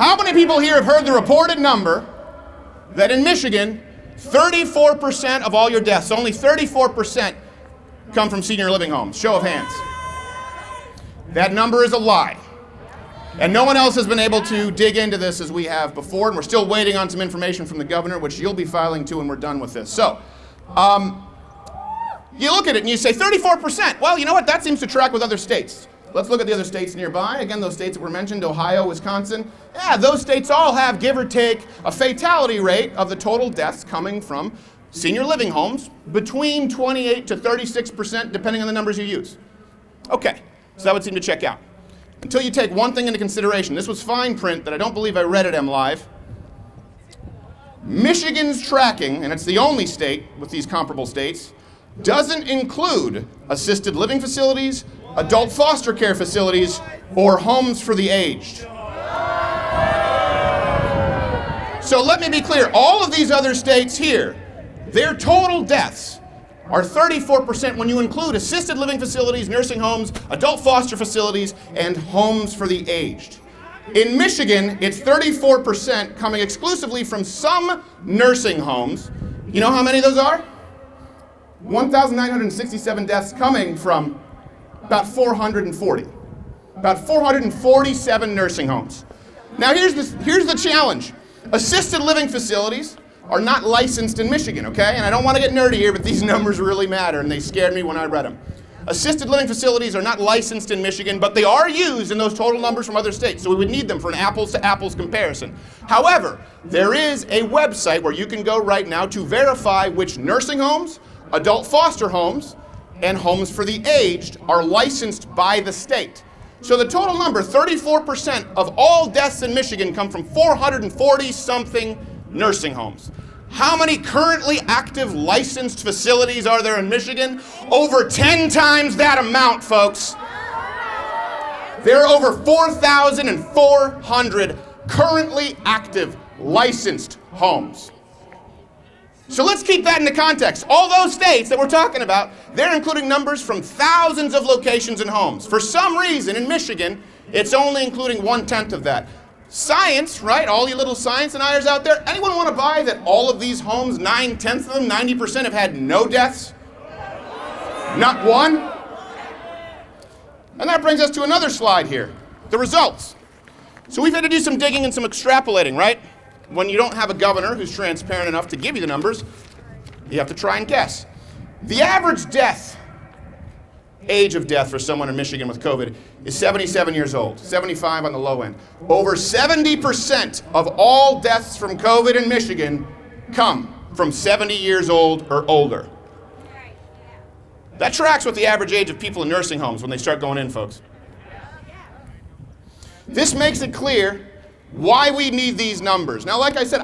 How many people here have heard the reported number that in Michigan, 34% of all your deaths, only 34% come from senior living homes? Show of hands. That number is a lie. And no one else has been able to dig into this as we have before, and we're still waiting on some information from the governor, which you'll be filing to when we're done with this. So, you look at it and you say 34%. Well, you know what? That seems to track with other states. Let's look at the other states nearby. Again, those states that were mentioned, Ohio, Wisconsin. Yeah, those states all have, give or take, a fatality rate of the total deaths coming from senior living homes between 28 to 36%, depending on the numbers you use. Okay, so that would seem to check out. Until you take one thing into consideration. This was fine print that I don't believe I read at MLive. Michigan's tracking, and it's the only state with these comparable states, doesn't include assisted living facilities, adult foster care facilities, or homes for the aged. So let me be clear, all of these other states here, their total deaths are 34% when you include assisted living facilities, nursing homes, adult foster facilities, and homes for the aged. In Michigan, it's 34% coming exclusively from some nursing homes. You know how many of those are? 1,967 deaths coming from about 440. About 447 nursing homes. Now here's the challenge. Assisted living facilities are not licensed in Michigan, okay? And I don't want to get nerdy here, but these numbers really matter, and they scared me when I read them. Assisted living facilities are not licensed in Michigan, but they are used in those total numbers from other states, so we would need them for an apples-to-apples comparison. However, there is a website where you can go right now to verify which nursing homes, adult foster homes, and homes for the aged are licensed by the state. So the total number, 34% of all deaths in Michigan come from 440-something nursing homes. How many currently active licensed facilities are there in Michigan? Over 10 times that amount, folks. There are over 4,400 currently active licensed homes. So let's keep that into context. All those states that we're talking about, they're including numbers from thousands of locations and homes. For some reason, in Michigan, it's only including 1/10 of that. Science, right? All you little science deniers out there, anyone want to buy that all of these homes, 9/10 of them, 90% have had no deaths? Not one? And that brings us to another slide here, the results. So we've had to do some digging and some extrapolating, right? When you don't have a governor who's transparent enough to give you the numbers, you have to try and guess. The average age of death for someone in Michigan with COVID is 77 years old, 75 on the low end. Over 70% of all deaths from COVID in Michigan come from 70 years old or older. That tracks with the average age of people in nursing homes when they start going in, folks. This makes it clear why we need these numbers. Now, like I said,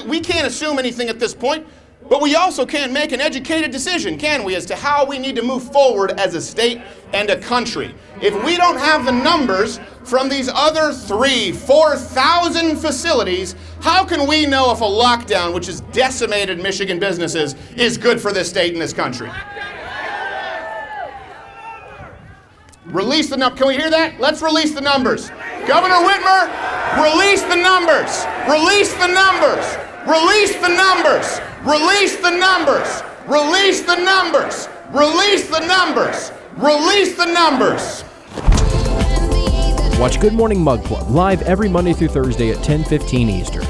we can't assume anything at this point, but we also can't make an educated decision, can we, as to how we need to move forward as a state and a country. If we don't have the numbers from these other 4,000 facilities, how can we know if a lockdown, which has decimated Michigan businesses, is good for this state and this country? Release the numbers. Can we hear that? Let's release the numbers. Governor Whitmer, release the numbers. Release the numbers. Release the numbers. Release the numbers. Release the numbers. Release the numbers. Release the numbers. Watch Good Morning Mug Club live every Monday through Thursday at 10:15 Eastern.